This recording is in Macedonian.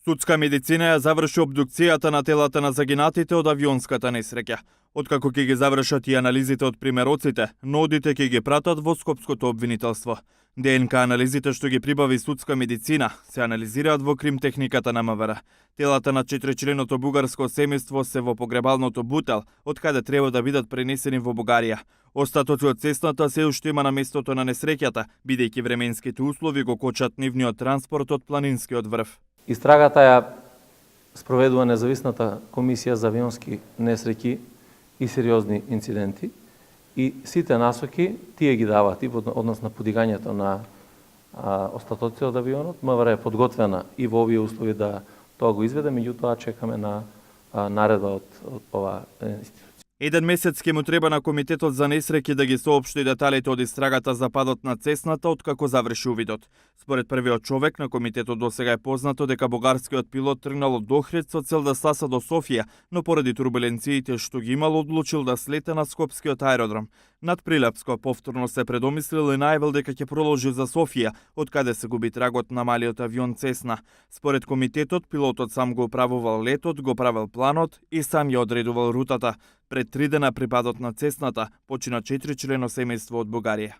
Судска медицина ја заврши обдукцијата на телата на загинатите од авионската несреќа. Откако ќе ги завршат и анализите од примероците, нодите ќе ги пратат во Скопското обвинителство. ДНК анализите што ги прибави судска медицина се анализираат во кримтехниката на МВР. Телата на 4-членото бугарско семејство се во погребалното Бутел, од каде треба да бидат пренесени во Бугарија. Остатоци од цесната се уште има на местото на несреќата, бидејќи временските услови го кочат нивниот транспорт од планинскиот врв. Истрагата ја спроведува независната комисија за авионски несреќи и сериозни инциденти и сите насоки тие ги дават и во однос на подигањето на остатоци од авионот. МВР е подготвена и во овие услови да тоа го изведе, меѓутоа чекаме на наредба од оваа институција. Еден месец ќе му треба на Комитетот за несреќи да ги соопшти деталите од истрагата за падот на цесната откако заврши увидот. Според првиот човек на комитетот досега е познато дека бугарскиот пилот тргнал од Охрид со цел да стаса до Софија, но поради турбуленциите што ги имал одлучил да слете на Скопскиот аеродром. Над Прилепско повторно се предомислил и најавил дека ќе продолжи за Софија, од каде се губи трагот на малиот авион Цесна. Според комитетот, пилотот сам го управувал летот, го правил планот и сам ја одредувал рутата. Пред 3 дена при падот на Цесната почина 4-члено семејство од Бугарија.